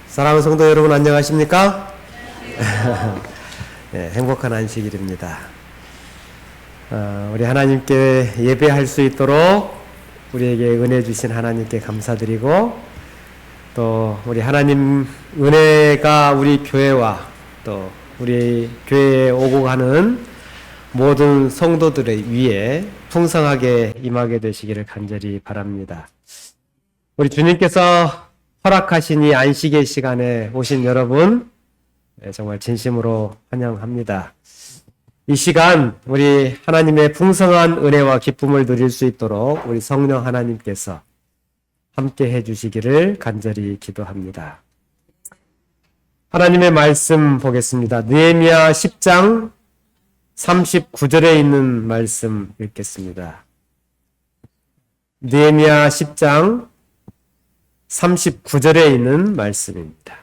사랑하는 성도 여러분, 안녕하십니까? 네, 행복한 안식일입니다. 우리 하나님께 예배할 수 있도록 우리에게 은혜 주신 하나님께 감사드리고, 또 우리 하나님 은혜가 우리 교회와 또 우리 교회에 오고 가는 모든 성도들의 위에 풍성하게 임하게 되시기를 간절히 바랍니다. 우리 주님께서 허락하신 이 안식의 시간에 오신 여러분, 정말 진심으로 환영합니다. 이 시간 우리 하나님의 풍성한 은혜와 기쁨을 누릴 수 있도록 우리 성령 하나님께서 함께 해주시기를 간절히 기도합니다. 하나님의 말씀 보겠습니다. 느헤미야 10장 39절에 있는 말씀 읽겠습니다. 느헤미야 10장 39절에 있는 말씀입니다.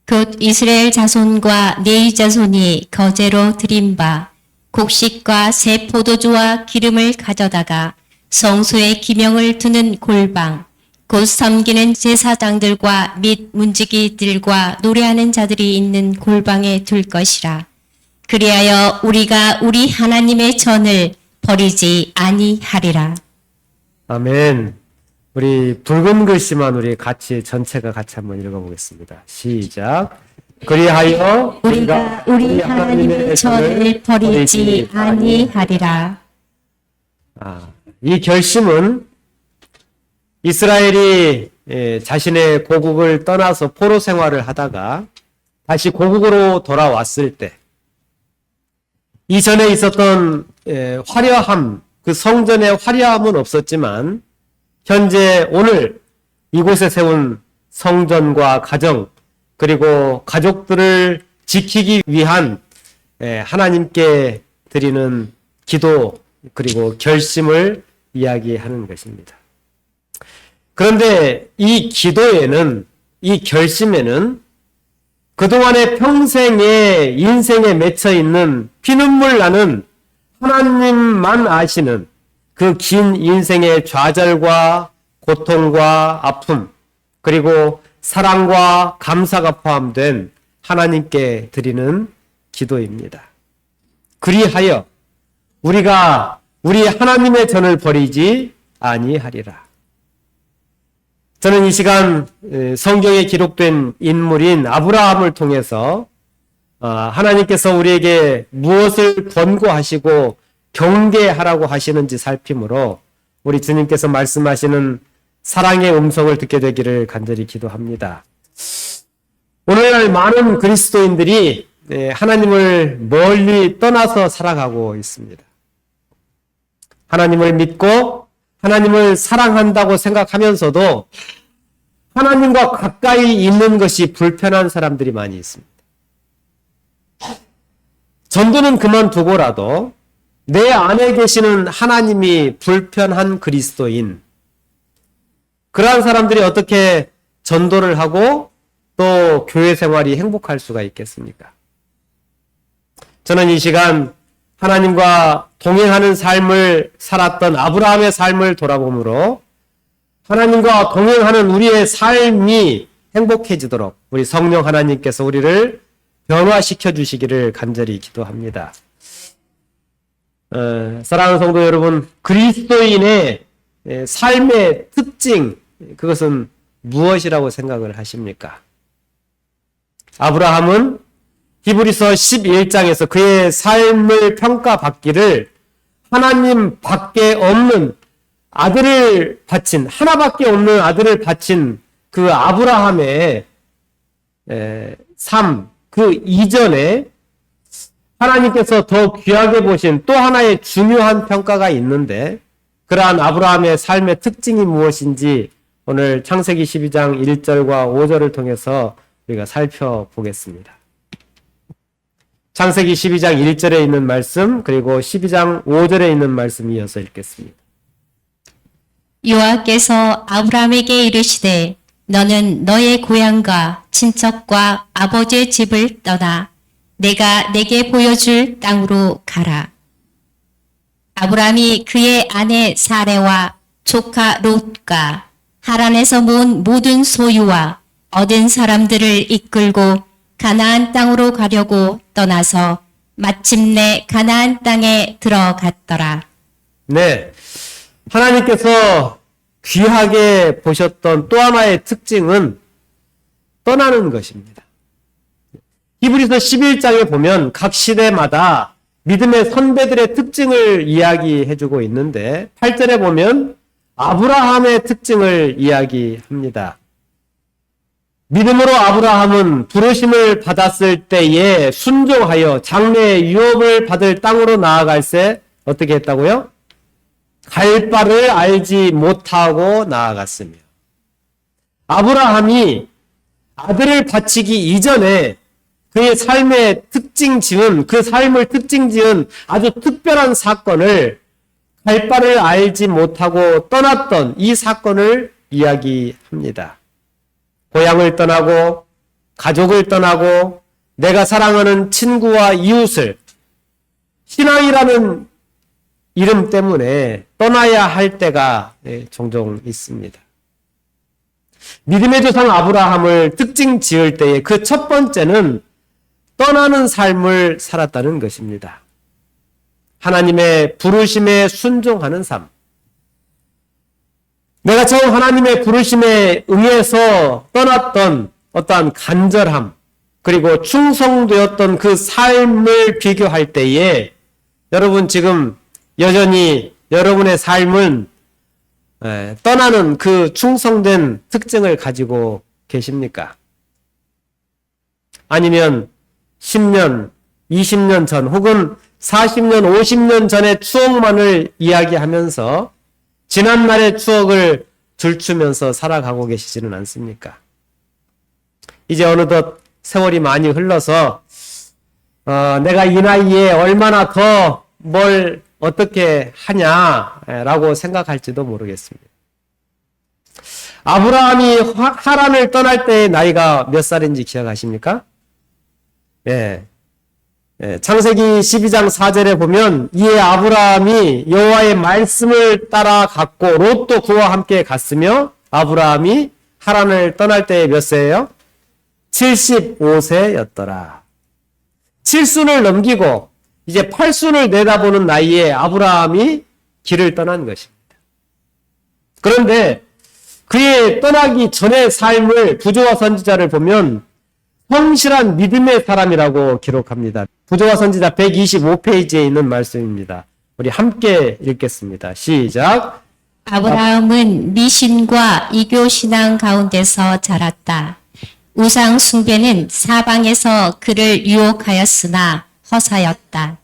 곧 이스라엘 자손과 네이 자손이 거제로 드린 바 곡식과 새 포도주와 기름을 가져다가 성소에 기명을 두는 골방, 곧 섬기는 제사장들과 및 문지기들과 노래하는 자들이 있는 골방에 둘 것이라. 그리하여 우리가 우리 하나님의 전을 버리지 아니하리라. 아멘. 우리 붉은 글씨만 우리 같이 전체가 같이 한번 읽어보겠습니다. 시작. 그리하여 우리가 우리 하나님의 전을 버리지 아니하리라. 이 결심은 이스라엘이 자신의 고국을 떠나서 포로 생활을 하다가 다시 고국으로 돌아왔을 때 이전에 있었던 화려함, 그 성전의 화려함은 없었지만 현재 오늘 이곳에 세운 성전과 가정, 그리고 가족들을 지키기 위한 하나님께 드리는 기도, 그리고 결심을 이야기하는 것입니다. 그런데 이 기도에는, 이 결심에는 그동안의 평생의 인생에 맺혀 있는 피눈물 나는 하나님만 아시는 그 긴 인생의 좌절과 고통과 아픔, 그리고 사랑과 감사가 포함된 하나님께 드리는 기도입니다. 그리하여 우리가 우리 하나님의 전을 버리지 아니하리라. 저는 이 시간 성경에 기록된 인물인 아브라함을 통해서 하나님께서 우리에게 무엇을 권고하시고 경계하라고 하시는지 살피므로 우리 주님께서 말씀하시는 사랑의 음성을 듣게 되기를 간절히 기도합니다. 오늘날 많은 그리스도인들이 하나님을 멀리 떠나서 살아가고 있습니다. 하나님을 믿고 하나님을 사랑한다고 생각하면서도 하나님과 가까이 있는 것이 불편한 사람들이 많이 있습니다. 전도는 그만두고라도 내 안에 계시는 하나님이 불편한 그리스도인, 그러한 사람들이 어떻게 전도를 하고 또 교회 생활이 행복할 수가 있겠습니까? 저는 이 시간 하나님과 동행하는 삶을 살았던 아브라함의 삶을 돌아보므로 하나님과 동행하는 우리의 삶이 행복해지도록 우리 성령 하나님께서 우리를 변화시켜 주시기를 간절히 기도합니다. 사랑하는 성도 여러분, 그리스도인의 삶의 특징, 그것은 무엇이라고 생각을 하십니까? 아브라함은 히브리서 11장에서 그의 삶을 평가받기를 하나님 밖에 없는 아들을 바친, 하나밖에 없는 아들을 바친 그 아브라함의 삶, 그 이전에 하나님께서 더 귀하게 보신 또 하나의 중요한 평가가 있는데, 그러한 아브라함의 삶의 특징이 무엇인지 오늘 창세기 12장 1절과 5절을 통해서 우리가 살펴보겠습니다. 창세기 12장 1절에 있는 말씀, 그리고 12장 5절에 있는 말씀 이어서 읽겠습니다. 여호와께서 아브라함에게 이르시되 너는 너의 고향과 친척과 아버지의 집을 떠나 내가 내게 보여줄 땅으로 가라. 아브라함이 그의 아내 사레와 조카 롯과 하란에서 모은 모든 소유와 얻은 사람들을 이끌고 가나안 땅으로 가려고 떠나서 마침내 가나안 땅에 들어갔더라. 네. 하나님께서 귀하게 보셨던 또 하나의 특징은 떠나는 것입니다. 히브리서 11장에 보면 각 시대마다 믿음의 선배들의 특징을 이야기해주고 있는데 8절에 보면 아브라함의 특징을 이야기합니다. 믿음으로 아브라함은 부르심을 받았을 때에 순종하여 장래의 유업을 받을 땅으로 나아갈새 어떻게 했다고요? 갈 바를 알지 못하고 나아갔으며 아브라함이 아들을 바치기 이전에 그의 삶의 특징 지은 그 삶을 특징 지은 아주 특별한 사건을 갈 바를 알지 못하고 떠났던 이 사건을 이야기합니다. 고향을 떠나고 가족을 떠나고 내가 사랑하는 친구와 이웃을 신앙이라는 이름 때문에 떠나야 할 때가 종종 있습니다. 믿음의 조상 아브라함을 특징 지을 때에 그 첫 번째는 떠나는 삶을 살았다는 것입니다. 하나님의 부르심에 순종하는 삶. 내가 처음 하나님의 부르심에 응해서 떠났던 어떠한 간절함, 그리고 충성되었던 그 삶을 비교할 때에 여러분 지금 여전히 여러분의 삶은 떠나는 그 충성된 특징을 가지고 계십니까? 아니면 10년, 20년 전 혹은 40년, 50년 전의 추억만을 이야기하면서 지난날의 추억을 들추면서 살아가고 계시지는 않습니까? 이제 어느덧 세월이 많이 흘러서 내가 이 나이에 얼마나 더 뭘 어떻게 하냐라고 생각할지도 모르겠습니다. 아브라함이 하란을 떠날 때의 나이가 몇 살인지 기억하십니까? 창세기 12장 4절에 보면 이에 아브라함이 여호와의 말씀을 따라 갔고 롯도 그와 함께 갔으며 아브라함이 하란을 떠날 때에 몇 세예요? 75세였더라. 7순을 넘기고 이제 8순을 내다보는 나이에 아브라함이 길을 떠난 것입니다. 그런데 그의 떠나기 전의 삶을 부조와 선지자를 보면 성실한 믿음의 사람이라고 기록합니다. 부조와 선지자 125페이지에 있는 말씀입니다. 우리 함께 읽겠습니다. 시작. 아브라함은 미신과 이교신앙 가운데서 자랐다. 우상 숭배는 사방에서 그를 유혹하였으나 허사였다.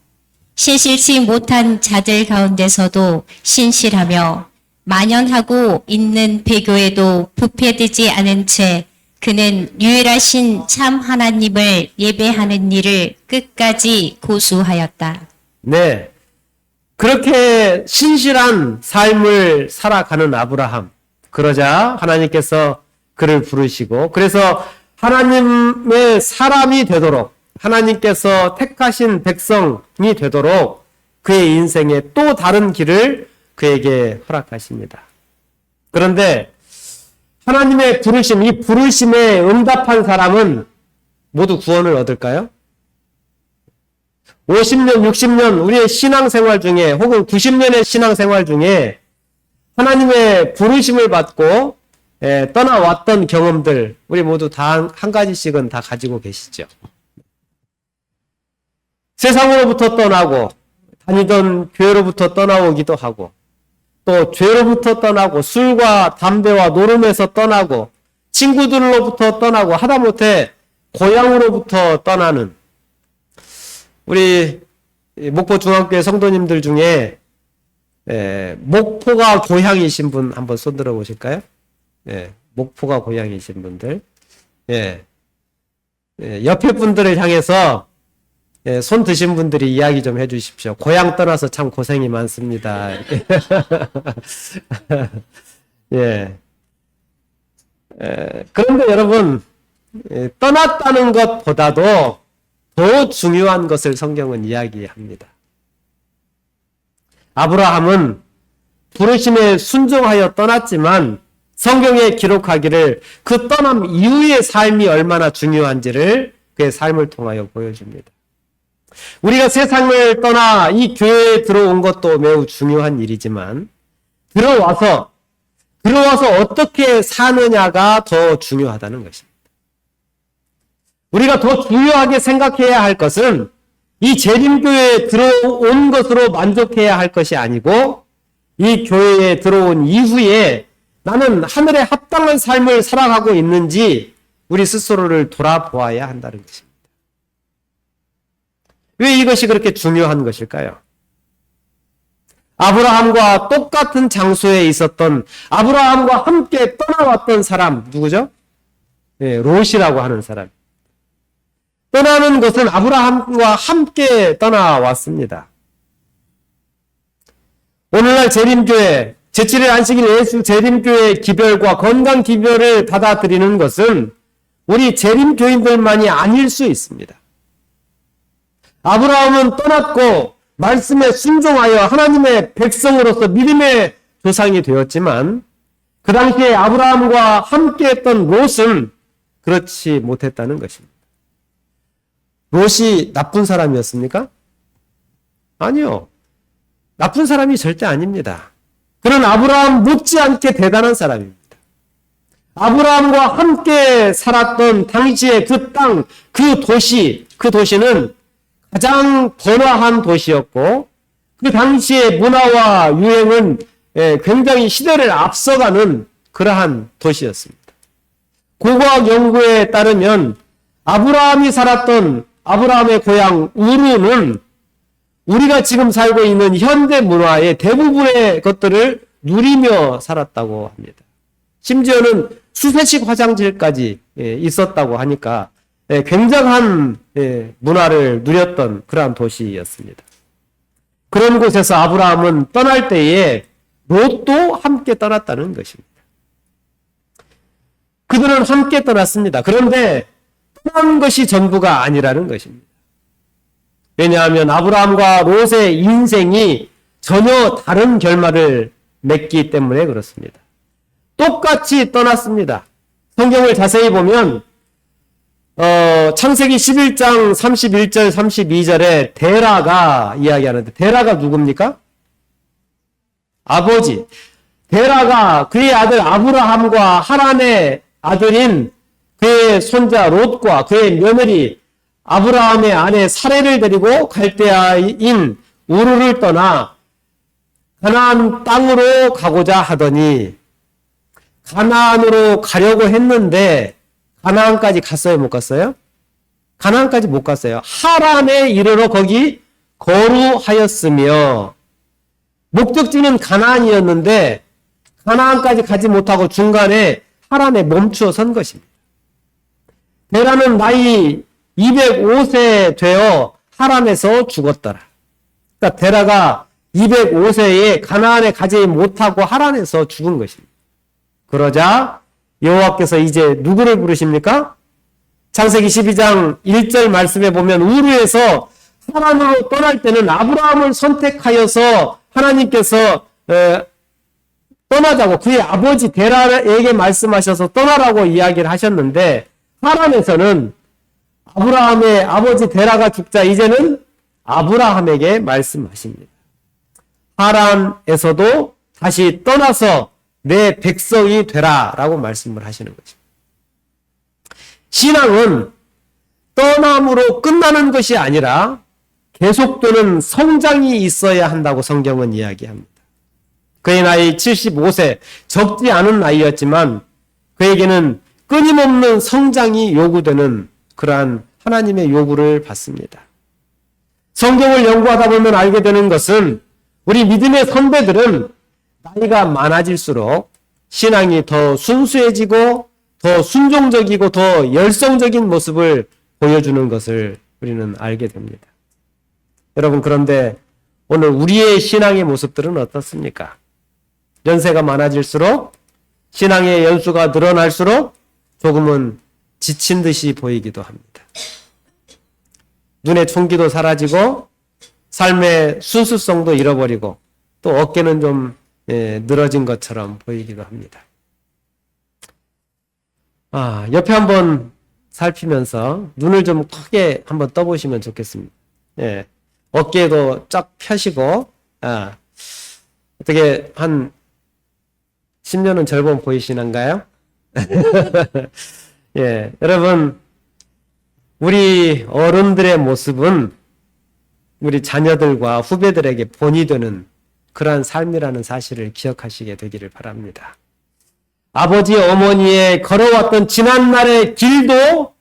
신실치 못한 자들 가운데서도 신실하며 만연하고 있는 배교에도 부패되지 않은 채 그는 유일하신 참 하나님을 예배하는 일을 끝까지 고수하였다. 네. 그렇게 신실한 삶을 살아가는 아브라함. 그러자 하나님께서 그를 부르시고 그래서 하나님의 사람이 되도록 하나님께서 택하신 백성이 되도록 그의 인생에 또 다른 길을 그에게 허락하십니다. 그런데 하나님의 부르심, 이 부르심에 응답한 사람은 모두 구원을 얻을까요? 50년, 60년 우리의 신앙생활 중에 혹은 90년의 신앙생활 중에 하나님의 부르심을 받고 떠나왔던 경험들 우리 모두 다 한 가지씩은 다 가지고 계시죠. 세상으로부터 떠나고 다니던 교회로부터 떠나오기도 하고 또 죄로부터 떠나고 술과 담배와 노름에서 떠나고 친구들로부터 떠나고 하다못해 고향으로부터 떠나는 우리 목포 중앙교회 성도님들 중에 목포가 고향이신 분 한번 손 들어 보실까요? 목포가 고향이신 분들. 옆에 분들을 향해서 손 드신 분들이 이야기 좀 해주십시오. 고향 떠나서 참 고생이 많습니다. 그런데 여러분, 떠났다는 것보다도 더 중요한 것을 성경은 이야기합니다. 아브라함은 부르심에 순종하여 떠났지만 성경에 기록하기를 그 떠남 이후의 삶이 얼마나 중요한지를 그의 삶을 통하여 보여줍니다. 우리가 세상을 떠나 이 교회에 들어온 것도 매우 중요한 일이지만 들어와서 어떻게 사느냐가 더 중요하다는 것입니다. 우리가 더 중요하게 생각해야 할 것은 이 재림교회에 들어온 것으로 만족해야 할 것이 아니고 이 교회에 들어온 이후에 나는 하늘에 합당한 삶을 살아가고 있는지 우리 스스로를 돌아보아야 한다는 것입니다. 왜 이것이 그렇게 중요한 것일까요? 아브라함과 똑같은 장소에 있었던 아브라함과 함께 떠나왔던 사람 누구죠? 네, 롯이라고 하는 사람. 떠나는 것은 아브라함과 함께 떠나왔습니다. 오늘날 재림교회, 제7일 안식일 예수 재림교회 기별과 건강 기별을 받아들이는 것은 우리 재림교인들만이 아닐 수 있습니다. 아브라함은 떠났고 말씀에 순종하여 하나님의 백성으로서 믿음의 조상이 되었지만 그 당시에 아브라함과 함께했던 롯은 그렇지 못했다는 것입니다. 롯이 나쁜 사람이었습니까? 아니요. 나쁜 사람이 절대 아닙니다. 그는 아브라함 못지않게 대단한 사람입니다. 아브라함과 함께 살았던 당시의 그 땅, 그 도시는 가장 번화한 도시였고 그 당시의 문화와 유행은 굉장히 시대를 앞서가는 그러한 도시였습니다. 고고학 연구에 따르면 아브라함이 살았던 아브라함의 고향 우르는 우리가 지금 살고 있는 현대 문화의 대부분의 것들을 누리며 살았다고 합니다. 심지어는 수세식 화장실까지 있었다고 하니까 굉장한 문화를 누렸던 그러한 도시였습니다. 그런 곳에서 아브라함은 떠날 때에 롯도 함께 떠났다는 것입니다. 그들은 함께 떠났습니다. 그런데 떠난 것이 전부가 아니라는 것입니다. 왜냐하면 아브라함과 롯의 인생이 전혀 다른 결말을 맺기 때문에 그렇습니다. 똑같이 떠났습니다. 성경을 자세히 보면 창세기 11장 31절 32절에 데라가 이야기하는데 데라가 누굽니까? 아버지. 데라가 그의 아들 아브라함과 하란의 아들인 그의 손자 롯과 그의 며느리 아브라함의 아내 사레를 데리고 갈대아인 우르를 떠나 가나안 땅으로 가고자 하더니 가나안으로 가려고 했는데 가나안까지 갔어요? 못 갔어요? 가나안까지 못 갔어요. 하란에 이르러 거기 거루하였으며 목적지는 가나안이었는데 가나안까지 가지 못하고 중간에 하란에 멈추어 선 것입니다. 데라는 나이 205세 되어 하란에서 죽었더라. 그러니까 데라가 205세에 가나안에 가지 못하고 하란에서 죽은 것입니다. 그러자 여호와께서 이제 누구를 부르십니까? 창세기 12장 1절 말씀에 보면 우르에서 하란으로 떠날 때는 아브라함을 선택하여서 하나님께서 떠나자고 그의 아버지 데라에게 말씀하셔서 떠나라고 이야기를 하셨는데 하란에서는 아브라함의 아버지 데라가 죽자 이제는 아브라함에게 말씀하십니다. 하란에서도 다시 떠나서 내 백성이 되라라고 말씀을 하시는 것입니다. 신앙은 떠남으로 끝나는 것이 아니라 계속되는 성장이 있어야 한다고 성경은 이야기합니다. 그의 나이 75세, 적지 않은 나이였지만 그에게는 끊임없는 성장이 요구되는 그러한 하나님의 요구를 받습니다. 성경을 연구하다 보면 알게 되는 것은 우리 믿음의 선배들은 나이가 많아질수록 신앙이 더 순수해지고 더 순종적이고 더 열성적인 모습을 보여주는 것을 우리는 알게 됩니다. 여러분, 그런데 오늘 우리의 신앙의 모습들은 어떻습니까? 연세가 많아질수록 신앙의 연수가 늘어날수록 조금은 지친 듯이 보이기도 합니다. 눈의 총기도 사라지고 삶의 순수성도 잃어버리고 또 어깨는 좀 늘어진 것처럼 보이기도 합니다. 옆에 한번 살피면서 눈을 좀 크게 한번 떠보시면 좋겠습니다. 어깨도 쫙 펴시고, 어떻게 한 10년은 젊어 보이시는가요? 여러분, 우리 어른들의 모습은 우리 자녀들과 후배들에게 본이 되는 그러한 삶이라는 사실을 기억하시게 되기를 바랍니다. 아버지, 어머니의 걸어왔던 지난날의 길도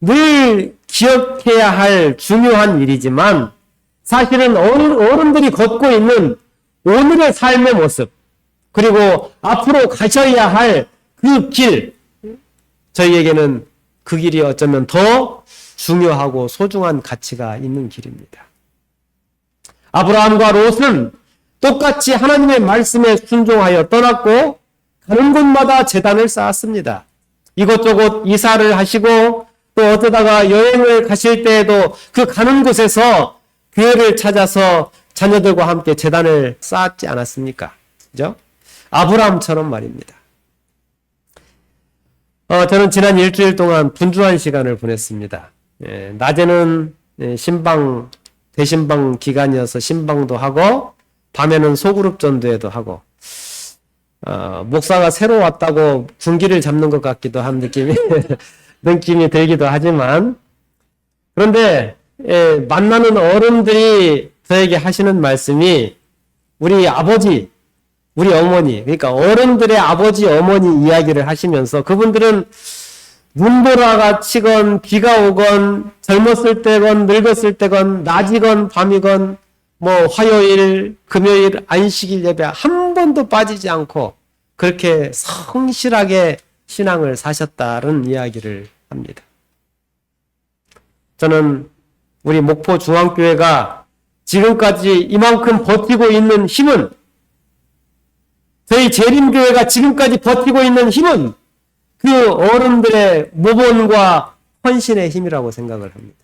늘 기억해야 할 중요한 일이지만 사실은 어른들이 걷고 있는 오늘의 삶의 모습 그리고 앞으로 가셔야 할 그 길, 저희에게는 그 길이 어쩌면 더 중요하고 소중한 가치가 있는 길입니다. 아브라함과 롯은 똑같이 하나님의 말씀에 순종하여 떠났고 가는 곳마다 제단을 쌓았습니다. 이곳저곳 이사를 하시고 또 어쩌다가 여행을 가실 때에도 그 가는 곳에서 교회를 찾아서 자녀들과 함께 제단을 쌓았지 않았습니까? 그죠? 아브라함처럼 말입니다. 저는 지난 일주일 동안 분주한 시간을 보냈습니다. 낮에는 신방, 대신방 기간이어서 신방도 하고 밤에는 소그룹 전도회도 하고 목사가 새로 왔다고 군기를 잡는 것 같기도 한 느낌이 들기도 하지만 그런데 만나는 어른들이 저에게 하시는 말씀이 우리 아버지, 우리 어머니, 그러니까 어른들의 아버지, 어머니 이야기를 하시면서 그분들은 눈보라가 치건 비가 오건 젊었을 때건 늙었을 때건 낮이건 밤이건 화요일, 금요일, 안식일 예배 한 번도 빠지지 않고 그렇게 성실하게 신앙을 사셨다는 이야기를 합니다. 저는 우리 목포 중앙교회가 지금까지 이만큼 버티고 있는 힘은 저희 재림교회가 지금까지 버티고 있는 힘은 그 어른들의 모본과 헌신의 힘이라고 생각을 합니다.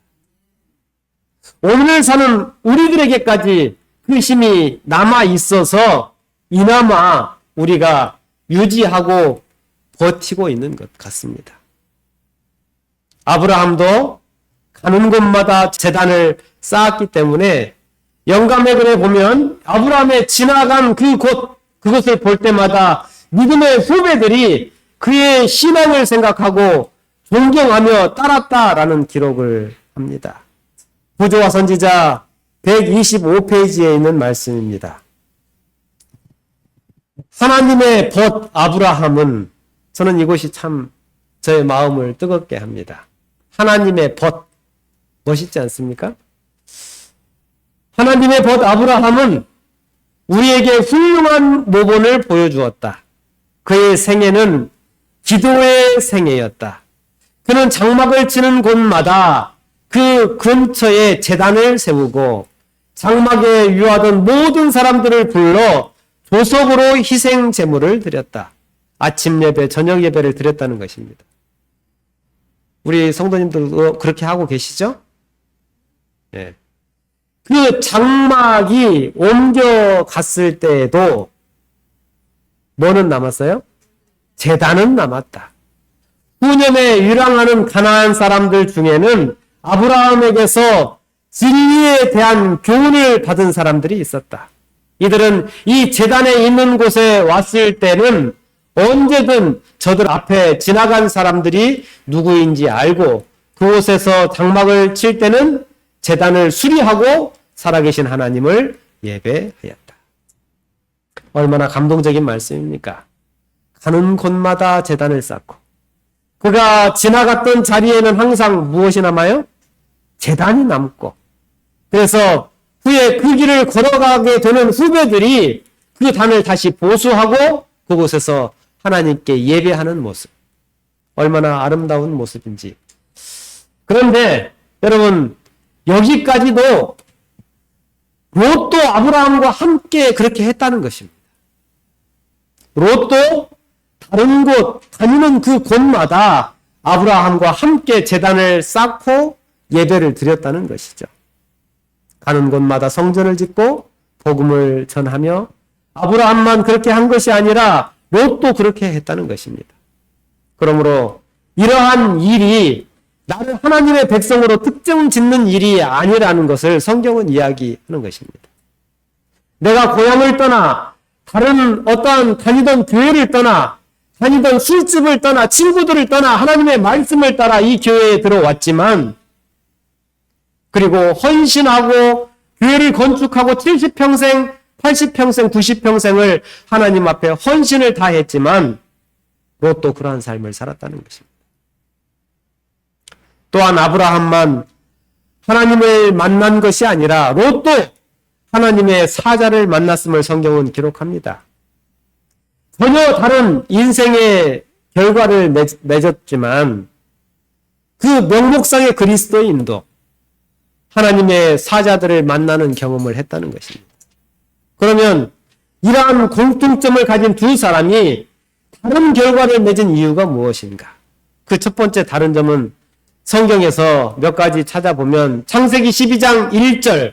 오늘 사는 우리들에게까지 그 힘이 남아 있어서 이나마 우리가 유지하고 버티고 있는 것 같습니다. 아브라함도 가는 곳마다 제단을 쌓았기 때문에 영감의 글에 보면 아브라함의 지나간 그곳을 볼 때마다 믿음의 후배들이 그의 신앙을 생각하고 존경하며 따랐다라는 기록을 합니다. 부조와 선지자 125페이지에 있는 말씀입니다. 하나님의 벗 아브라함은 저는 이것이 참 저의 마음을 뜨겁게 합니다. 하나님의 벗 멋있지 않습니까? 하나님의 벗 아브라함은 우리에게 훌륭한 모본을 보여주었다. 그의 생애는 기도의 생애였다. 그는 장막을 치는 곳마다 그 근처에 제단을 세우고 장막에 유하던 모든 사람들을 불러 조석으로 희생 제물을 드렸다. 아침 예배, 저녁 예배를 드렸다는 것입니다. 우리 성도님들도 그렇게 하고 계시죠? 예. 그 장막이 옮겨갔을 때에도 뭐는 남았어요? 제단은 남았다. 후년에 유랑하는 가나안 사람들 중에는 아브라함에게서 진리에 대한 교훈을 받은 사람들이 있었다. 이들은 이 제단에 있는 곳에 왔을 때는 언제든 저들 앞에 지나간 사람들이 누구인지 알고 그곳에서 장막을 칠 때는 제단을 수리하고 살아계신 하나님을 예배하였다. 얼마나 감동적인 말씀입니까? 가는 곳마다 제단을 쌓고 그가 지나갔던 자리에는 항상 무엇이 남아요? 제단이 남고 그래서 후에 그 길을 걸어가게 되는 후배들이 그 단을 다시 보수하고 그곳에서 하나님께 예배하는 모습 얼마나 아름다운 모습인지. 그런데 여러분 여기까지도 롯도 아브라함과 함께 그렇게 했다는 것입니다. 롯도 다른 곳 다니는 그 곳마다 아브라함과 함께 제단을 쌓고 예배를 드렸다는 것이죠. 가는 곳마다 성전을 짓고 복음을 전하며 아브라함만 그렇게 한 것이 아니라 롯도 그렇게 했다는 것입니다. 그러므로 이러한 일이 나는 하나님의 백성으로 특정 짓는 일이 아니라는 것을 성경은 이야기하는 것입니다. 내가 고향을 떠나 다른 어떠한 다니던 교회를 떠나 다니던 술집을 떠나 친구들을 떠나 하나님의 말씀을 따라 이 교회에 들어왔지만 그리고 헌신하고 교회를 건축하고 70평생, 80평생, 90평생을 하나님 앞에 헌신을 다했지만 롯도 그러한 삶을 살았다는 것입니다. 또한 아브라함만 하나님을 만난 것이 아니라 롯도 하나님의 사자를 만났음을 성경은 기록합니다. 전혀 다른 인생의 결과를 맺었지만 그 명목상의 그리스도인도 하나님의 사자들을 만나는 경험을 했다는 것입니다. 그러면 이러한 공통점을 가진 두 사람이 다른 결과를 맺은 이유가 무엇인가? 그 첫 번째 다른 점은 성경에서 몇 가지 찾아보면 창세기 12장 1절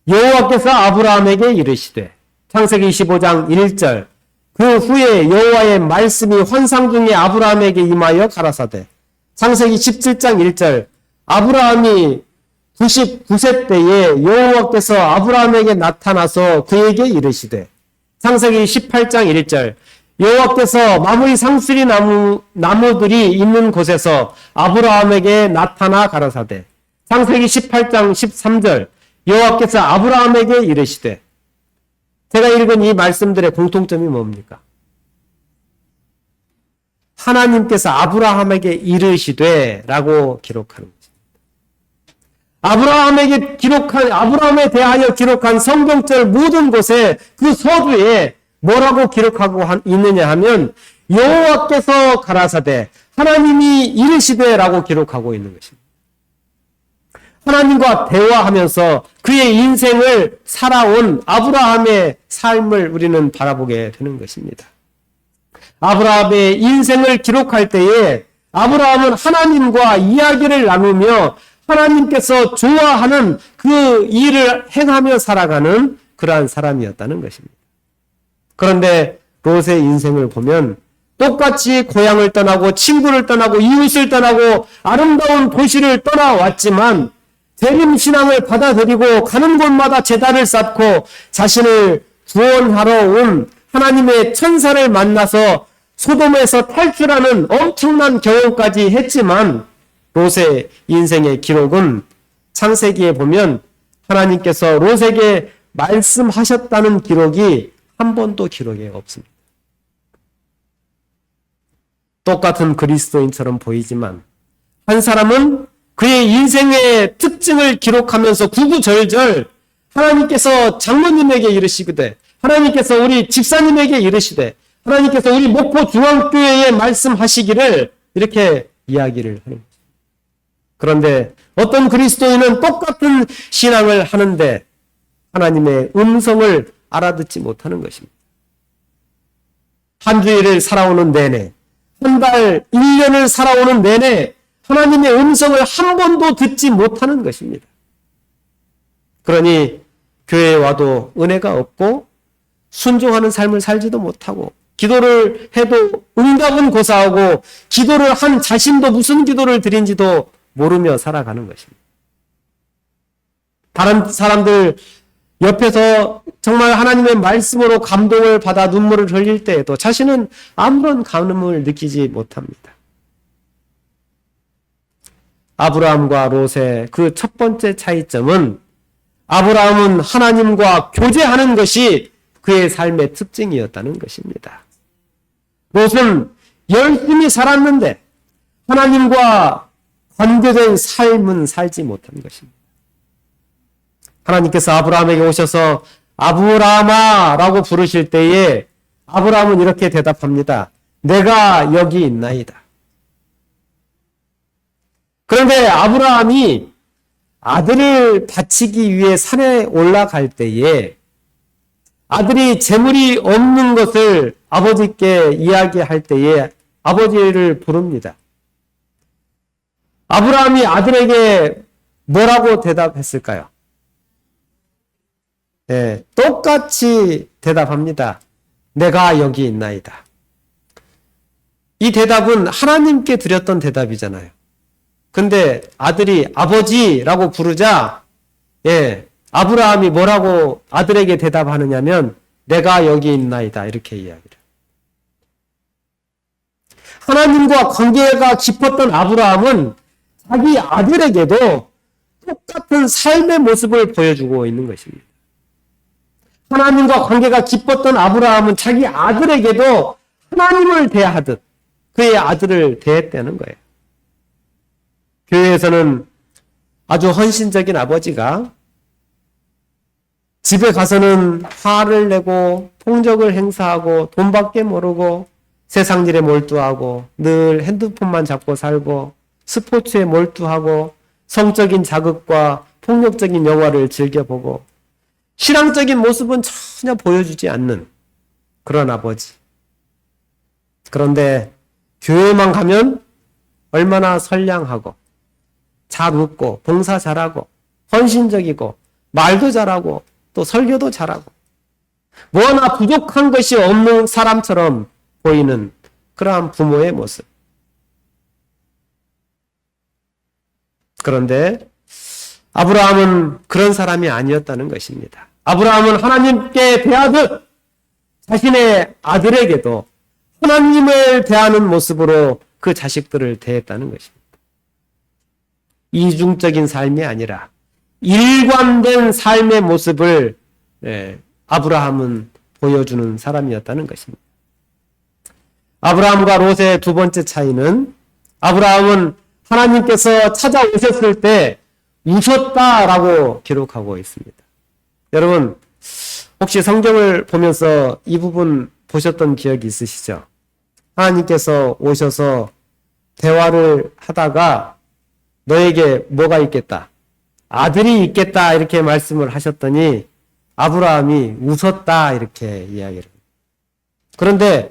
여호와께서 아브라함에게 이르시되 창세기 25장 1절 그 후에 여호와의 말씀이 환상 중에 아브라함에게 임하여 가라사대 창세기 17장 1절 아브라함이 99세 때에 여호와께서 아브라함에게 나타나서 그에게 이르시되 창세기 18장 1절 여호와께서 마무리 상수리 나무들이 있는 곳에서 아브라함에게 나타나 가라사대 창세기 18장 13절 여호와께서 아브라함에게 이르시되 제가 읽은 이 말씀들의 공통점이 뭡니까? 하나님께서 아브라함에게 이르시되 라고 기록하는 것입니다. 아브라함에 대하여 기록한 성경절 모든 곳에 그 서두에 뭐라고 기록하고 있느냐 하면 여호와께서 가라사대 하나님이 이르시되라고 기록하고 있는 것입니다. 하나님과 대화하면서 그의 인생을 살아온 아브라함의 삶을 우리는 바라보게 되는 것입니다. 아브라함의 인생을 기록할 때에 아브라함은 하나님과 이야기를 나누며 하나님께서 좋아하는 그 일을 행하며 살아가는 그러한 사람이었다는 것입니다. 그런데 롯의 인생을 보면 똑같이 고향을 떠나고 친구를 떠나고 이웃을 떠나고 아름다운 도시를 떠나왔지만 재림신앙을 받아들이고 가는 곳마다 제단을 쌓고 자신을 구원하러 온 하나님의 천사를 만나서 소돔에서 탈출하는 엄청난 경험까지 했지만 롯의 인생의 기록은 창세기에 보면 하나님께서 롯에게 말씀하셨다는 기록이 한 번도 기록에 없습니다. 똑같은 그리스도인처럼 보이지만 한 사람은 그의 인생의 특징을 기록하면서 구구절절 하나님께서 장로님에게 이르시되 하나님께서 우리 집사님에게 이르시되 하나님께서 우리 목포 중앙교회에 말씀하시기를 이렇게 이야기를 하는 거죠. 그런데 어떤 그리스도인은 똑같은 신앙을 하는데 하나님의 음성을 알아듣지 못하는 것입니다. 한 주일을 살아오는 내내 한 달, 1년을 살아오는 내내 하나님의 음성을 한 번도 듣지 못하는 것입니다. 그러니 교회에 와도 은혜가 없고 순종하는 삶을 살지도 못하고 기도를 해도 응답은 고사하고 기도를 한 자신도 무슨 기도를 드린지도 모르며 살아가는 것입니다. 다른 사람들 옆에서 정말 하나님의 말씀으로 감동을 받아 눈물을 흘릴 때에도 자신은 아무런 감흥을 느끼지 못합니다. 아브라함과 롯의 그 첫 번째 차이점은 아브라함은 하나님과 교제하는 것이 그의 삶의 특징이었다는 것입니다. 롯은 열심히 살았는데 하나님과 관계된 삶은 살지 못한 것입니다. 하나님께서 아브라함에게 오셔서 아브라함아 라고 부르실 때에 아브라함은 이렇게 대답합니다. 내가 여기 있나이다. 그런데 아브라함이 아들을 바치기 위해 산에 올라갈 때에 아들이 재물이 없는 것을 아버지께 이야기할 때에 아버지를 부릅니다. 아브라함이 아들에게 뭐라고 대답했을까요? 네, 똑같이 대답합니다. 내가 여기 있나이다. 이 대답은 하나님께 드렸던 대답이잖아요. 근데 아들이 아버지라고 부르자, 아브라함이 뭐라고 아들에게 대답하느냐면 내가 여기 있나이다. 이렇게 이야기를. 하나님과 관계가 깊었던 아브라함은 자기 아들에게도 똑같은 삶의 모습을 보여주고 있는 것입니다. 하나님과 관계가 깊었던 아브라함은 자기 아들에게도 하나님을 대하듯 그의 아들을 대했다는 거예요. 교회에서는 아주 헌신적인 아버지가 집에 가서는 화를 내고 폭력을 행사하고 돈밖에 모르고 세상 일에 몰두하고 늘 핸드폰만 잡고 살고 스포츠에 몰두하고 성적인 자극과 폭력적인 영화를 즐겨보고 신앙적인 모습은 전혀 보여주지 않는 그런 아버지. 그런데 교회만 가면 얼마나 선량하고 잘 웃고 봉사 잘하고 헌신적이고 말도 잘하고 또 설교도 잘하고 뭐 하나 부족한 것이 없는 사람처럼 보이는 그러한 부모의 모습. 그런데 아브라함은 그런 사람이 아니었다는 것입니다. 아브라함은 하나님께 대하듯 자신의 아들에게도 하나님을 대하는 모습으로 그 자식들을 대했다는 것입니다. 이중적인 삶이 아니라 일관된 삶의 모습을 아브라함은 보여주는 사람이었다는 것입니다. 아브라함과 롯의 두 번째 차이는 아브라함은 하나님께서 찾아오셨을 때 우셨다라고 기록하고 있습니다. 여러분 혹시 성경을 보면서 이 부분 보셨던 기억이 있으시죠? 하나님께서 오셔서 대화를 하다가 너에게 뭐가 있겠다? 아들이 있겠다 이렇게 말씀을 하셨더니 아브라함이 웃었다 이렇게 이야기를 합니다. 그런데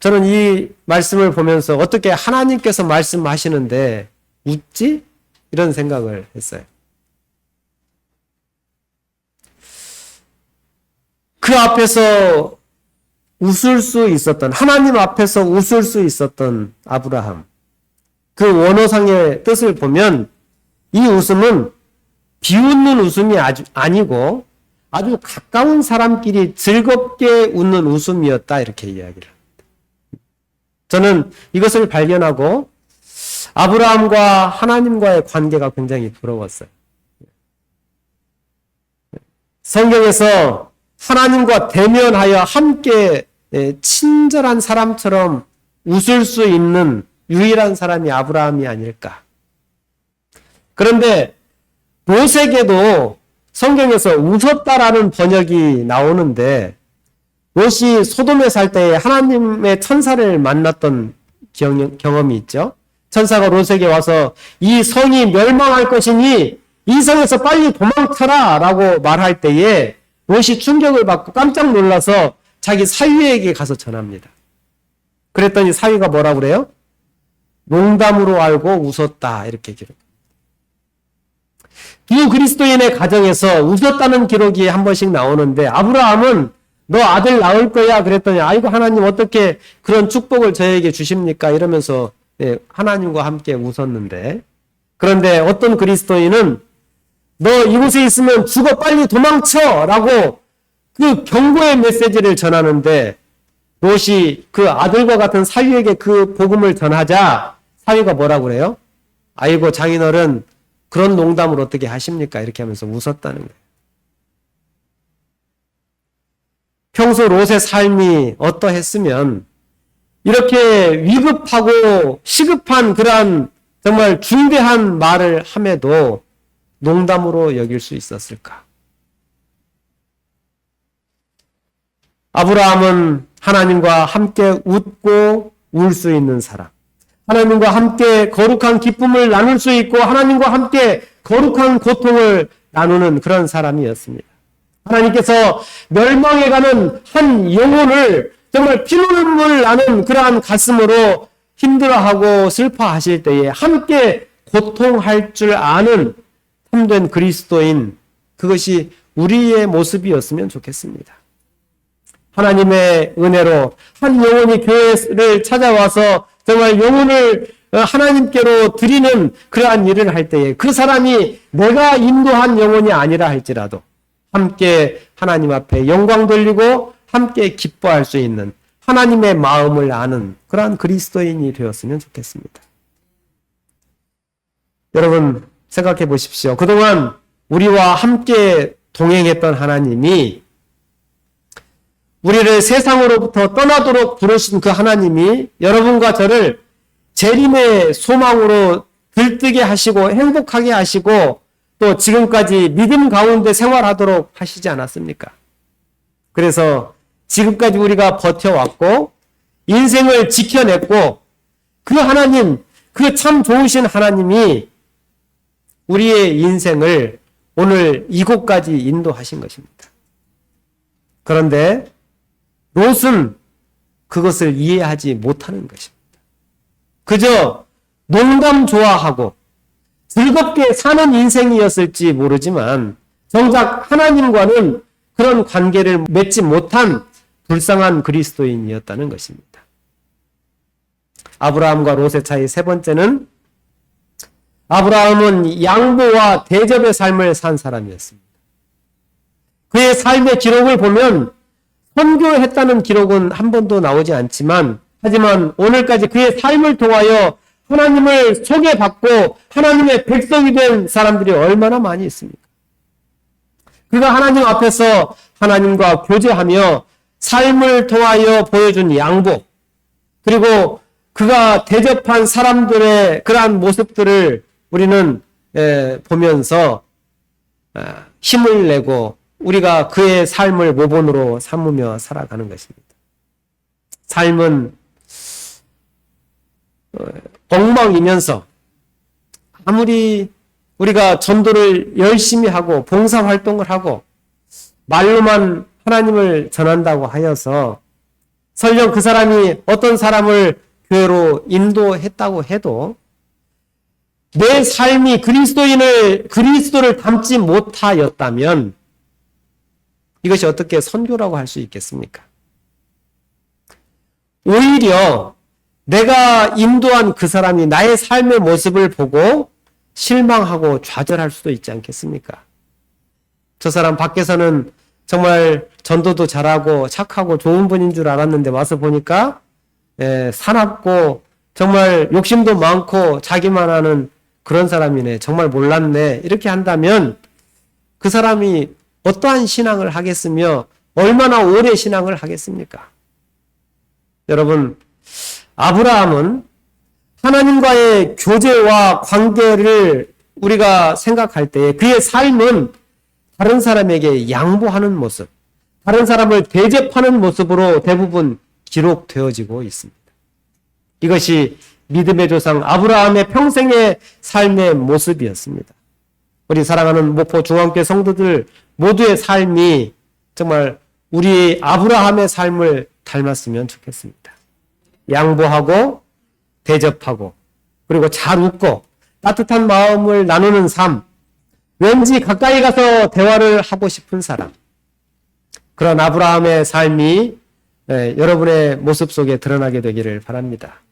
저는 이 말씀을 보면서 어떻게 하나님께서 말씀하시는데 웃지? 이런 생각을 했어요. 그 앞에서 웃을 수 있었던, 하나님 앞에서 웃을 수 있었던 아브라함. 그 원어상의 뜻을 보면 이 웃음은 비웃는 웃음이 아니고 아주 가까운 사람끼리 즐겁게 웃는 웃음이었다 이렇게 이야기를 합니다. 저는 이것을 발견하고 아브라함과 하나님과의 관계가 굉장히 부러웠어요. 성경에서 하나님과 대면하여 함께 친절한 사람처럼 웃을 수 있는 유일한 사람이 아브라함이 아닐까. 그런데 롯에게도 성경에서 웃었다라는 번역이 나오는데 롯이 소돔에 살 때에 하나님의 천사를 만났던 경험이 있죠. 천사가 롯에게 와서 이 성이 멸망할 것이니 이 성에서 빨리 도망쳐라 라고 말할 때에 롯이 충격을 받고 깜짝 놀라서 자기 사위에게 가서 전합니다. 그랬더니 사위가 뭐라고 그래요? 농담으로 알고 웃었다 이렇게 기록합니다. 두 그리스도인의 가정에서 웃었다는 기록이 한 번씩 나오는데 아브라함은 너 아들 낳을 거야 그랬더니 아이고 하나님 어떻게 그런 축복을 저에게 주십니까 이러면서 하나님과 함께 웃었는데 그런데 어떤 그리스도인은 너 이곳에 있으면 죽어 빨리 도망쳐 라고 그 경고의 메시지를 전하는데 롯이 그 아들과 같은 사위에게 그 복음을 전하자 사위가 뭐라고 그래요? 아이고 장인어른 그런 농담을 어떻게 하십니까? 이렇게 하면서 웃었다는 거예요. 평소 롯의 삶이 어떠했으면 이렇게 위급하고 시급한 그러한 정말 중대한 말을 함에도 농담으로 여길 수 있었을까? 아브라함은 하나님과 함께 웃고 울 수 있는 사람. 하나님과 함께 거룩한 기쁨을 나눌 수 있고 하나님과 함께 거룩한 고통을 나누는 그런 사람이었습니다. 하나님께서 멸망해가는 한 영혼을 정말 피눈물 나는 그러한 가슴으로 힘들어하고 슬퍼하실 때에 함께 고통할 줄 아는 참된 그리스도인 그것이 우리의 모습이었으면 좋겠습니다. 하나님의 은혜로 한 영혼이 교회를 찾아와서 정말 영혼을 하나님께로 드리는 그러한 일을 할 때에 그 사람이 내가 인도한 영혼이 아니라 할지라도 함께 하나님 앞에 영광 돌리고 함께 기뻐할 수 있는 하나님의 마음을 아는 그러한 그리스도인이 되었으면 좋겠습니다. 여러분 생각해 보십시오. 그동안 우리와 함께 동행했던 하나님이 우리를 세상으로부터 떠나도록 부르신 그 하나님이 여러분과 저를 재림의 소망으로 들뜨게 하시고 행복하게 하시고 또 지금까지 믿음 가운데 생활하도록 하시지 않았습니까? 그래서 지금까지 우리가 버텨왔고 인생을 지켜냈고 그 하나님, 그 참 좋으신 하나님이 우리의 인생을 오늘 이곳까지 인도하신 것입니다. 그런데 롯은 그것을 이해하지 못하는 것입니다. 그저 농담 좋아하고 즐겁게 사는 인생이었을지 모르지만 정작 하나님과는 그런 관계를 맺지 못한 불쌍한 그리스도인이었다는 것입니다. 아브라함과 롯의 차이 세 번째는 아브라함은 양보와 대접의 삶을 산 사람이었습니다. 그의 삶의 기록을 보면 선교했다는 기록은 한 번도 나오지 않지만 하지만 오늘까지 그의 삶을 통하여 하나님을 소개받고 하나님의 백성이 된 사람들이 얼마나 많이 있습니까? 그가 하나님 앞에서 하나님과 교제하며 삶을 통하여 보여준 양보 그리고 그가 대접한 사람들의 그러한 모습들을 우리는 보면서 힘을 내고 우리가 그의 삶을 모본으로 삼으며 살아가는 것입니다. 삶은 엉망이면서 아무리 우리가 전도를 열심히 하고 봉사활동을 하고 말로만 하나님을 전한다고 하여서 설령 그 사람이 어떤 사람을 교회로 인도했다고 해도 내 삶이 그리스도를 닮지 못하였다면 이것이 어떻게 선교라고 할 수 있겠습니까? 오히려 내가 인도한 그 사람이 나의 삶의 모습을 보고 실망하고 좌절할 수도 있지 않겠습니까? 저 사람 밖에서는 정말 전도도 잘하고 착하고 좋은 분인 줄 알았는데 와서 보니까 사납고 정말 욕심도 많고 자기만 하는 그런 사람이네. 정말 몰랐네. 이렇게 한다면 그 사람이 어떠한 신앙을 하겠으며 얼마나 오래 신앙을 하겠습니까? 여러분, 아브라함은 하나님과의 교제와 관계를 우리가 생각할 때 그의 삶은 다른 사람에게 양보하는 모습, 다른 사람을 대접하는 모습으로 대부분 기록되어지고 있습니다. 이것이 믿음의 조상 아브라함의 평생의 삶의 모습이었습니다. 우리 사랑하는 목포 중앙교회 성도들 모두의 삶이 정말 우리 아브라함의 삶을 닮았으면 좋겠습니다. 양보하고 대접하고 그리고 잘 웃고 따뜻한 마음을 나누는 삶, 왠지 가까이 가서 대화를 하고 싶은 사람, 그런 아브라함의 삶이 여러분의 모습 속에 드러나게 되기를 바랍니다.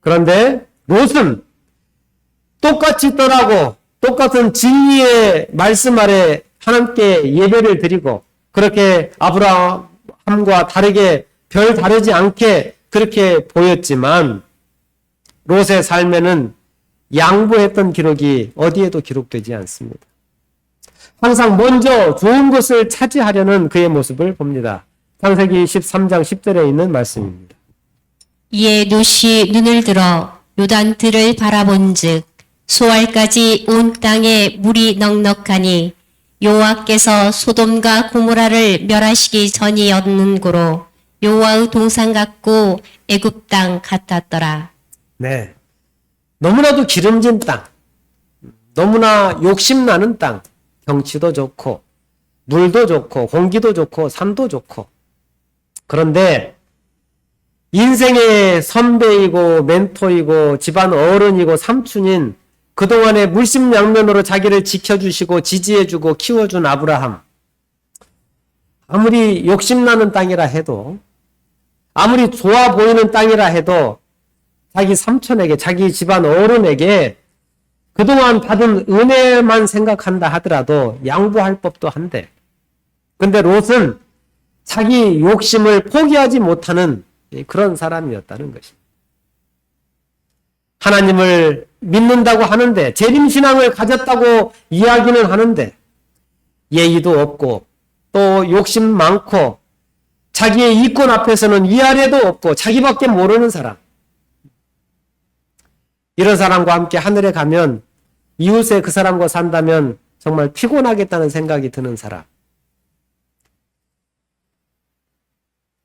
그런데 롯은 똑같이 떠나고 똑같은 진리의 말씀 아래 하나님께 예배를 드리고 그렇게 아브라함과 다르게 별 다르지 않게 그렇게 보였지만 롯의 삶에는 양보했던 기록이 어디에도 기록되지 않습니다. 항상 먼저 좋은 것을 차지하려는 그의 모습을 봅니다. 창세기 13장 10절에 있는 말씀입니다. 이에 롯이 눈을 들어 요단들을 바라본즉 소알까지 온 땅에 물이 넉넉하니 여호와께서 소돔과 고모라를 멸하시기 전이었는 고로 여호와의 동산 같고 애굽 땅 같았더라. 네, 너무나도 기름진 땅, 너무나 욕심나는 땅, 경치도 좋고 물도 좋고 공기도 좋고 산도 좋고 그런데 인생의 선배이고 멘토이고 집안 어른이고 삼촌인 그동안의 물심양면으로 자기를 지켜주시고 지지해주고 키워준 아브라함, 아무리 욕심나는 땅이라 해도, 아무리 좋아 보이는 땅이라 해도 자기 삼촌에게, 자기 집안 어른에게 그동안 받은 은혜만 생각한다 하더라도 양보할 법도 한데, 근데 롯은 자기 욕심을 포기하지 못하는 그런 사람이었다는 것입니다. 하나님을 믿는다고 하는데, 재림신앙을 가졌다고 이야기는 하는데 예의도 없고 또 욕심 많고 자기의 이권 앞에서는 위아래도 없고 자기밖에 모르는 사람, 이런 사람과 함께 하늘에 가면, 이웃에 그 사람과 산다면 정말 피곤하겠다는 생각이 드는 사람,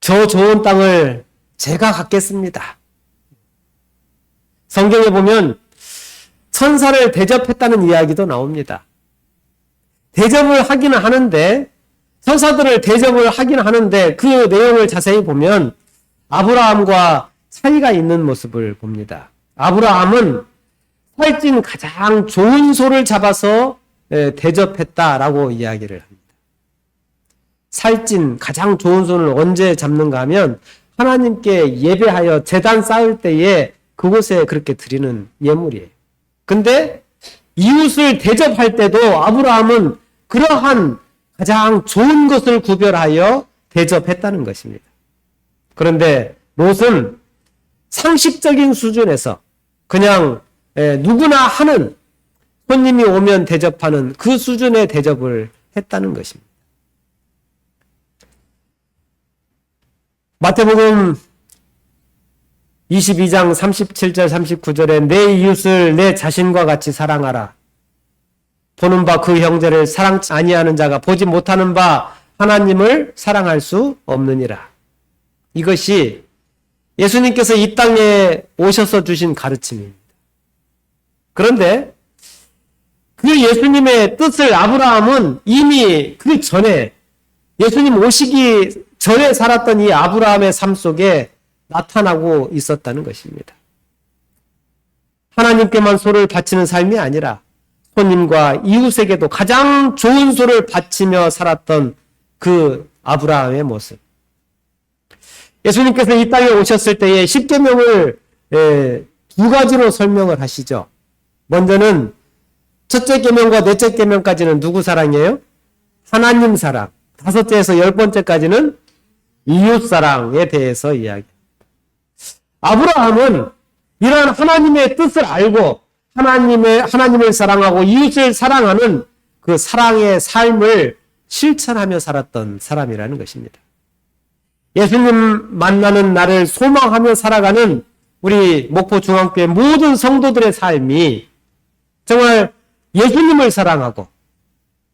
저 좋은 땅을 제가 갖겠습니다. 성경에 보면 천사를 대접했다는 이야기도 나옵니다. 대접을 하기는 하는데, 천사들을 대접을 하기는 하는데 그 내용을 자세히 보면 아브라함과 차이가 있는 모습을 봅니다. 아브라함은 살찐 가장 좋은 소를 잡아서 대접했다라고 이야기를 합니다. 살찐 가장 좋은 소를 언제 잡는가 하면 하나님께 예배하여 제단 쌓을 때에 그곳에 그렇게 드리는 예물이에요. 근데 이웃을 대접할 때도 아브라함은 그러한 가장 좋은 것을 구별하여 대접했다는 것입니다. 그런데 롯은 상식적인 수준에서 그냥 누구나 하는, 손님이 오면 대접하는 그 수준의 대접을 했다는 것입니다. 마태복음 22장 37절 39절에 내 이웃을 내 자신과 같이 사랑하라. 보는 바 그 형제를 사랑치 아니하는 자가 보지 못하는 바 하나님을 사랑할 수 없느니라. 이것이 예수님께서 이 땅에 오셔서 주신 가르침입니다. 그런데 그 예수님의 뜻을 아브라함은 이미 그 전에, 예수님 오시기 전에 살았던 이 아브라함의 삶 속에 나타나고 있었다는 것입니다. 하나님께만 소를 바치는 삶이 아니라 손님과 이웃에게도 가장 좋은 소를 바치며 살았던 그 아브라함의 모습. 예수님께서 이 땅에 오셨을 때에 십계명을 두 가지로 설명을 하시죠. 먼저는 첫째 계명과 넷째 계명까지는 누구 사랑이에요? 하나님 사랑. 다섯째에서 10번째까지는 이웃 사랑에 대해서 이야기합니다. 아브라함은 이러한 하나님의 뜻을 알고 하나님을 사랑하고 이웃을 사랑하는 그 사랑의 삶을 실천하며 살았던 사람이라는 것입니다. 예수님 만나는 날을 소망하며 살아가는 우리 목포중앙교회 모든 성도들의 삶이 정말 예수님을 사랑하고,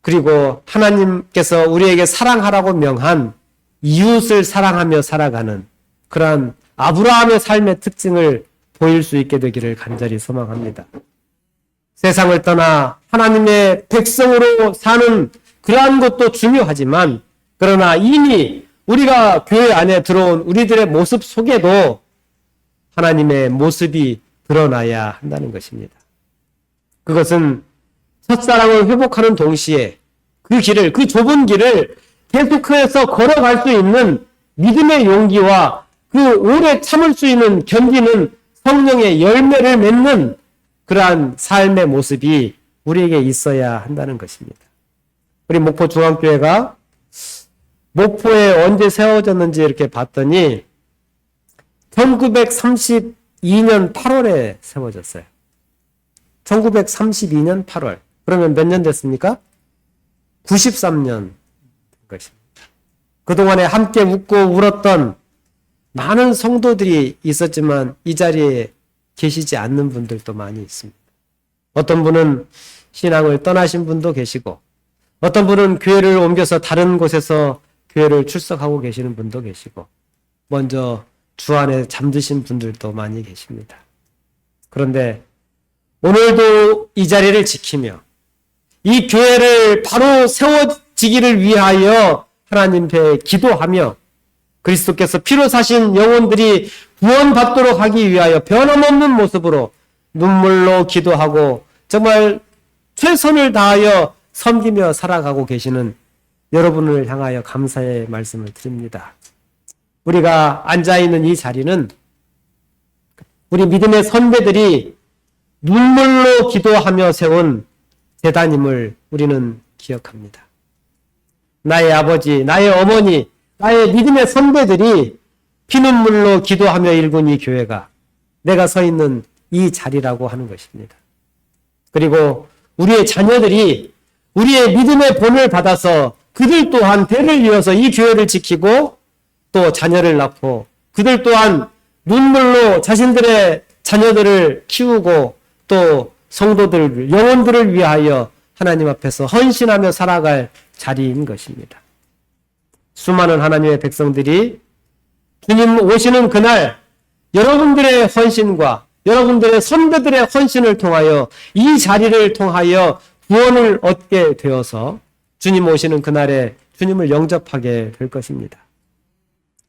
그리고 하나님께서 우리에게 사랑하라고 명한 이웃을 사랑하며 살아가는 그러한 아브라함의 삶의 특징을 보일 수 있게 되기를 간절히 소망합니다. 세상을 떠나 하나님의 백성으로 사는 그러한 것도 중요하지만, 그러나 이미 우리가 교회 안에 들어온 우리들의 모습 속에도 하나님의 모습이 드러나야 한다는 것입니다. 그것은 첫사랑을 회복하는 동시에 그 길을, 그 좁은 길을 계속해서 걸어갈 수 있는 믿음의 용기와 그 오래 참을 수 있는 견디는 성령의 열매를 맺는 그러한 삶의 모습이 우리에게 있어야 한다는 것입니다. 우리 목포중앙교회가 목포에 언제 세워졌는지 이렇게 봤더니 1932년 8월에 세워졌어요. 1932년 8월. 그러면 몇 년 됐습니까? 93년 된 것입니다. 그동안에 함께 웃고 울었던 많은 성도들이 있었지만 이 자리에 계시지 않는 분들도 많이 있습니다. 어떤 분은 신앙을 떠나신 분도 계시고, 어떤 분은 교회를 옮겨서 다른 곳에서 교회를 출석하고 계시는 분도 계시고, 먼저 주 안에 잠드신 분들도 많이 계십니다. 그런데 오늘도 이 자리를 지키며 이 교회를 바로 세워지기를 위하여 하나님 앞에 기도하며 그리스도께서 피로 사신 영혼들이 구원받도록 하기 위하여 변함없는 모습으로 눈물로 기도하고 정말 최선을 다하여 섬기며 살아가고 계시는 여러분을 향하여 감사의 말씀을 드립니다. 우리가 앉아있는 이 자리는 우리 믿음의 선배들이 눈물로 기도하며 세운 제단임을 우리는 기억합니다. 나의 아버지, 나의 어머니, 나의 믿음의 선배들이 피눈물로 기도하며 일군 이 교회가 내가 서 있는 이 자리라고 하는 것입니다. 그리고 우리의 자녀들이 우리의 믿음의 본을 받아서 그들 또한 대를 이어서 이 교회를 지키고 또 자녀를 낳고 그들 또한 눈물로 자신들의 자녀들을 키우고 또 성도들, 영혼들을 위하여 하나님 앞에서 헌신하며 살아갈 자리인 것입니다. 수많은 하나님의 백성들이 주님 오시는 그날 여러분들의 헌신과 여러분들의 선배들의 헌신을 통하여 이 자리를 통하여 구원을 얻게 되어서 주님 오시는 그날에 주님을 영접하게 될 것입니다.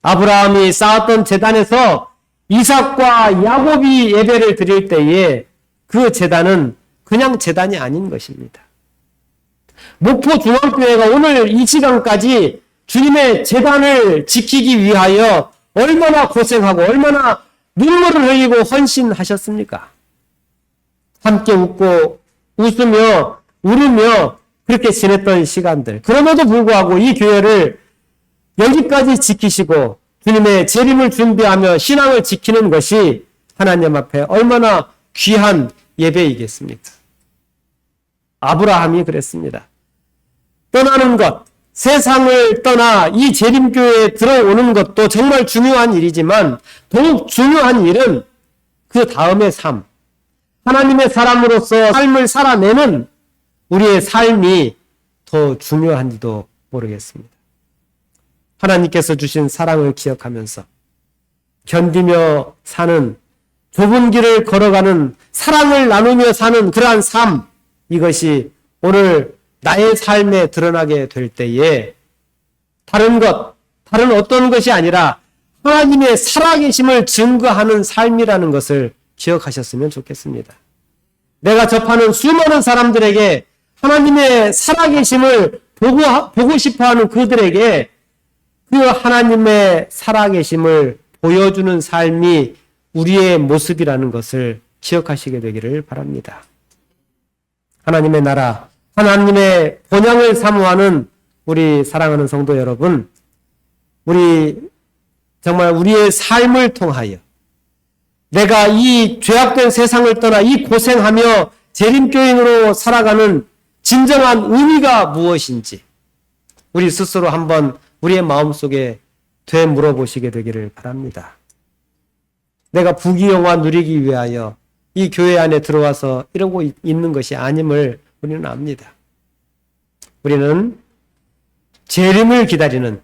아브라함이 쌓았던 제단에서 이삭과 야곱이 예배를 드릴 때에 그 제단은 그냥 제단이 아닌 것입니다. 목포 중앙교회가 오늘 이 시간까지 주님의 제단을 지키기 위하여 얼마나 고생하고 얼마나 눈물을 흘리고 헌신하셨습니까? 함께 웃고 웃으며 울으며 그렇게 지냈던 시간들. 그럼에도 불구하고 이 교회를 여기까지 지키시고 주님의 재림을 준비하며 신앙을 지키는 것이 하나님 앞에 얼마나 귀한 예배이겠습니까? 아브라함이 그랬습니다. 떠나는 것, 세상을 떠나 이 재림교회에 들어오는 것도 정말 중요한 일이지만 더욱 중요한 일은 그 다음의 삶, 하나님의 사람으로서 삶을 살아내는 우리의 삶이 더 중요한지도 모르겠습니다. 하나님께서 주신 사랑을 기억하면서 견디며 사는 좁은 길을 걸어가는 사랑을 나누며 사는 그러한 삶, 이것이 오늘 나의 삶에 드러나게 될 때에 다른 어떤 것이 아니라 하나님의 살아계심을 증거하는 삶이라는 것을 기억하셨으면 좋겠습니다. 내가 접하는 수많은 사람들에게 하나님의 살아계심을 보고 싶어하는 그들에게 그 하나님의 살아계심을 보여주는 삶이 우리의 모습이라는 것을 기억하시게 되기를 바랍니다. 하나님의 나라, 하나님의 본향을 사모하는 우리 사랑하는 성도 여러분, 정말 우리의 삶을 통하여 내가 이 죄악된 세상을 떠나 이 고생하며 재림교인으로 살아가는 진정한 의미가 무엇인지 우리 스스로 한번 우리의 마음속에 되물어보시게 되기를 바랍니다. 내가 부귀영화 누리기 위하여 이 교회 안에 들어와서 이러고 있는 것이 아님을 우리는 압니다. 우리는 재림을 기다리는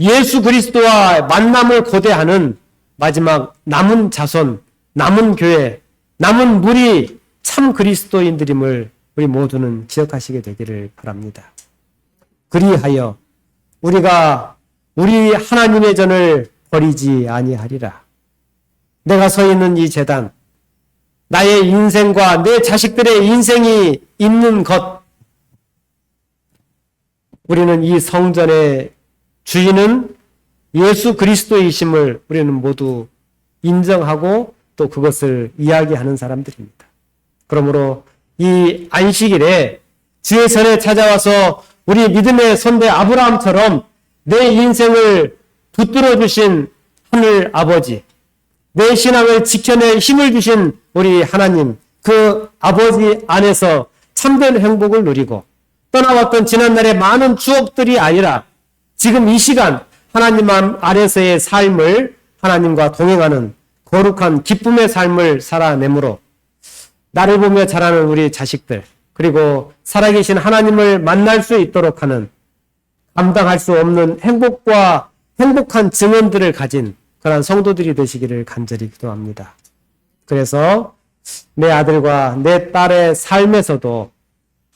예수 그리스도와 만남을 고대하는 마지막 남은 자손, 남은 교회, 남은 무리 참 그리스도인들임을 우리 모두는 기억하시게 되기를 바랍니다. 그리하여 우리가 우리 하나님의 전을 버리지 아니하리라. 내가 서 있는 이 제단, 나의 인생과 내 자식들의 인생이 있는 것, 우리는 이 성전의 주인은 예수 그리스도이심을 우리는 모두 인정하고 또 그것을 이야기하는 사람들입니다. 그러므로 이 안식일에 주의 전에 찾아와서 우리 믿음의 선배 아브라함처럼 내 인생을 붙들어 주신 하늘 아버지, 내 신앙을 지켜낼 힘을 주신 우리 하나님, 그 아버지 안에서 참된 행복을 누리고 떠나왔던 지난날의 많은 추억들이 아니라 지금 이 시간 하나님 안에서의 삶을 하나님과 동행하는 거룩한 기쁨의 삶을 살아내므로 나를 보며 자라는 우리 자식들, 그리고 살아계신 하나님을 만날 수 있도록 하는 감당할 수 없는 행복과 행복한 증언들을 가진 그러한 성도들이 되시기를 간절히 기도합니다. 그래서 내 아들과 내 딸의 삶에서도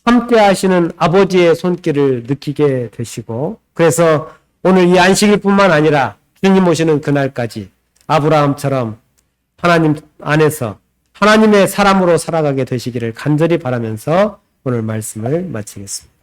함께 하시는 아버지의 손길을 느끼게 되시고, 그래서 오늘 이 안식일뿐만 아니라 주님 오시는 그날까지 아브라함처럼 하나님 안에서 하나님의 사람으로 살아가게 되시기를 간절히 바라면서 오늘 말씀을 마치겠습니다.